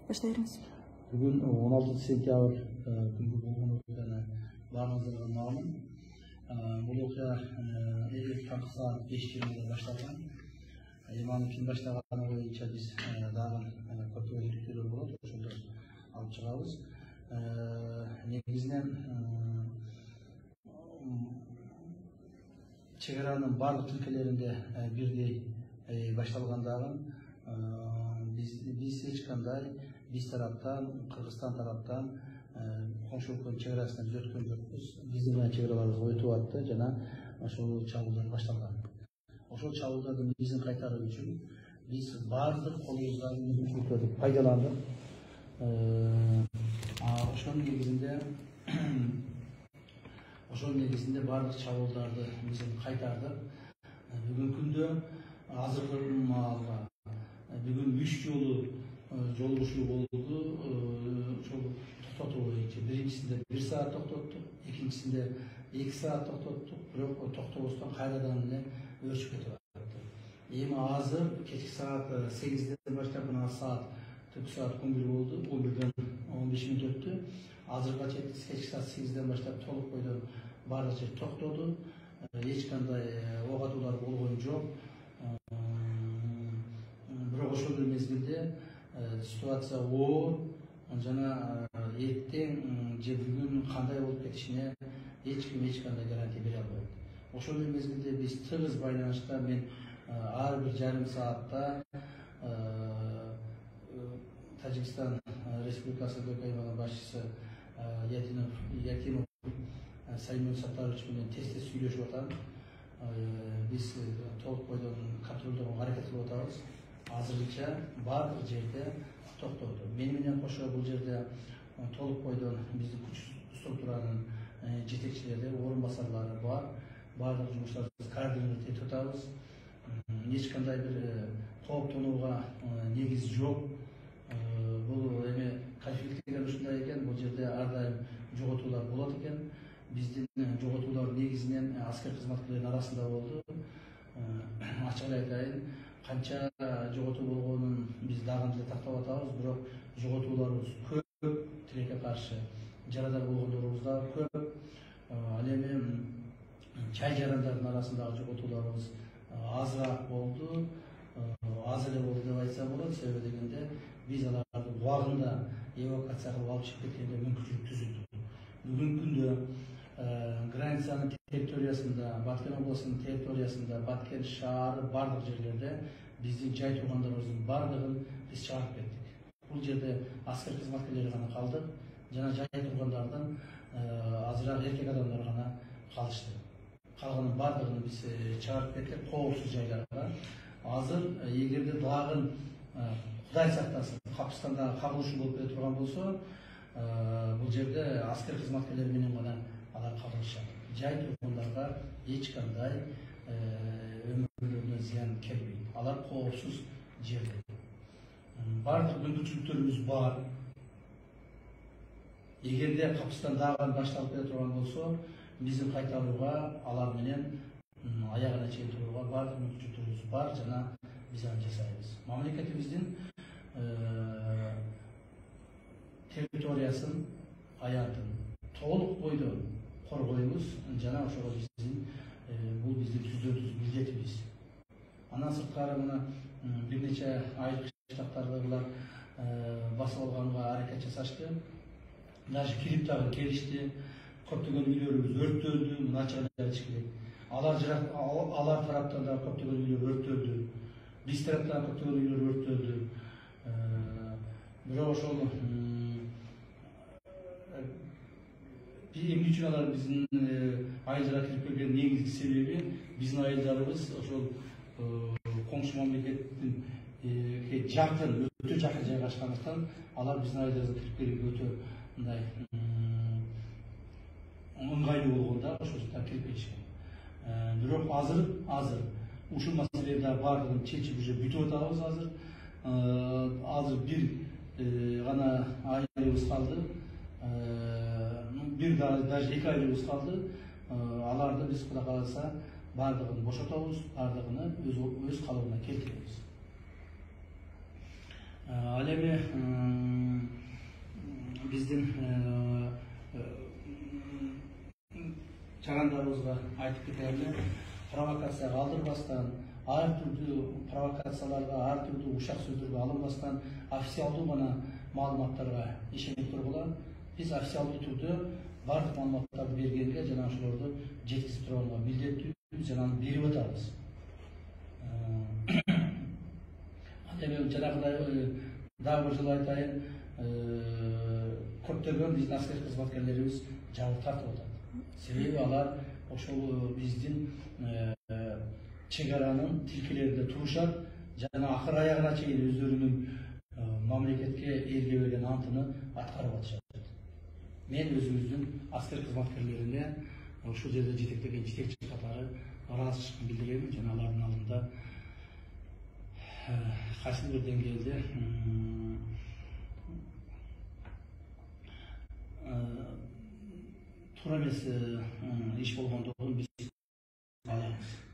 Başтай беріңіз. Бүгін 16 сентябрь күнгі болған оқиғаны барлығыңызға мәлім. Бұл оқиға таңғы сағат 5:20-де башталған. Иманов баштағаны бойынша біз дағын көптеген жүктелер болады, ошолду алып чыгабыз. Негизинен чегаранын барлык тилкелеринде бирдей башталгандыгын биз эч кандай биз тараптан, Кыргызстан тараптан коңшу өлкөнүн чегарасынан өткөн жокпуз. Биздин менен чегараларыбыз өтүп атты жана ошол чабуулдар башталган. Ошол чабуулдарды биздин кайтаруу үчүн биз бардык колубуздагы мүмкүнчүлүктөрдү пайдаландык. Ошол негизинде бардык чабуулдарды биз кайтардык. Бүгүнкү күндө азыркы маалга бүгүн 3 жолу жолугушуу болду. Ошол токтотуу боюнча биринчисинде 1 саат токтоттук, экинчисинде 2 саат токтоттук. Бирок токтобостон кайрадан эле өрчүп кетип атты. Эми азыр кечки саат 8ден баштап мына саат 4 саат 11 болду. 11ден 15 мүнөт өттү. Азырга чейин кечки саат 8ден баштап толук бойдон бардык жер токтоду. Эч кандай ок атуулар болгон жок. Бирок ошол мезгилде ситуация оор жана эртең же бүгүн кандай болуп кетишине эч ким эч кандай гарантия бере албайт. Ошол мезгилде биз тыгыз байланышта мен ар бир жарым саатта Тажикстан Республикасы ГК башчысы Якимов Саймон Саттарович менен тез сүйлөшүп атам. Биз толук бойдон контролдоого аракет кылып атабыз. Азырынча бардык жерде токтоду. Мен менен кошо бул жерде толук бойдон биздин күч структуранын жетекчилери, орун басарлары бар. Бардык жумуштарыбызды координировать этип атабыз. Эч кандай бир кооптонууга негиз жок. Бул эми конфликт деген ушундай экен, бул жерде ар дайым жоготуулар болот экен. Биздин жоготуулар негизинен аскер кызматкерлердин арасында болду. Ачык айтайын, канча жоготуу болгонун биз дагы деле тактап атабыз, бирок жоготууларыбыз көп, тилекке каршы жарадар болгондорубуз да көп. Ал эми чай жарандардын арасындагы жоготууларыбыз азыраак болду. Аз эле болду деп айтса болот. Себеби дегенде биз аларды убагында эвакуация кылып алып чыгып кеткенде мүмкүнчүлүк түзүлдү. Бүгүнкү күндө границанын территориясында, Баткен областынын территориясында, Баткен шаары бардык жерлерде биздин жай тургандарыбыздын бардыгын биз чыгарып кеттик. Бул жерде аскер кызматкерлери гана калды жана жай тургандардын азыраак эркек адамдар гана калышты. Калганын бардыгын биз чыгарып кеттик коопсуз жайларга. Азыр эгерде дагы Кудай сактасын, Капыстандагы кагылышуу болуп кете турган болсо, бул жерде аскер кызматкерлери менен гана алар кагылышат. Жай тургандарга эч кандай өмүрлөрүнө зыян келбейт. Алар коопсуз жерде. Бардык мүмкүнчүлүктөрүбүз бар. Эгерде Капыстан дагы башталып кете турган болсо, биздин кайтарууга, алар менен аягына чейин турууга бардык мүмкүнчүлүктөрүбүз бар жана биз аны жасайбыз. Мамлекетибиздин территориясын, аянтын толук бойдон коргойбуз жана ошого бул биздин түздөн-түз милдетибиз. Андан сырткары мына бир нече айыл кыштактардагылар басып алганга аракет жасашты. Даже кирип дагы келишти. Көптөгөн үйлөрүбүз өрттөлдү, мына ачык айтыш керек. Алар тараптан да көптөгөн үйлөр өрттөлдү. Биз тараптан көптөгөн үйлөр өрттөлдү. Бирок ошол эмне үчүн алар биздин айылдарга кирип келген негизги себеби биздин айылдарыбыз ошол коңшу мамлекеттин жакын, өтө жакын жайгашкандыктан алар биздин айылдарыбызга кирип келүүгө өтө мындай ыңгайлуу болгондо ошол жактан кирип кетишкен. Бирок азыр ушул маселени да бардыгын чечип уже бүтүп атабыз азыр. Азыр бир гана айылыбыз калды. Бир даже эки айылыбыз калды. Аларды биз Кудай кааласа бардыгын бошотобуз, бардыгын өз калыбына келтиребиз. Ал эми биздин чагандарыбызга айтып кетер эле, провокацияга алдырбастан, ар түрдүү провокацияларга, ар түрдүү ушак сөздөргө алынбастан, официалдуу гана маалыматтарга ишенип тургула. Биз официалдуу түрдө бардык маалыматтарды бергенге жана ошолорду жеткизип турганга милдеттүүбүз жана аны берип атабыз. Эми жанагыдай дагы бир жолу айтайын, көптөгөн биздин аскер кызматкерлерибиз жабык тартып атат. Себеби алар ошол биздин чек аранын тилкелеринде турушат жана акыр аягына чейин өздөрүнүн мамлекетке элге берген антыны аткарып атышат. Мен өзүбүздүн аскер кызматкерлерине ушул жерде жетектеген жетекчи катары ыраазычылык билдиребин жана алардын алдында кайсыл бир деңгээлде туура эмес иш болгондугун биз алабыз.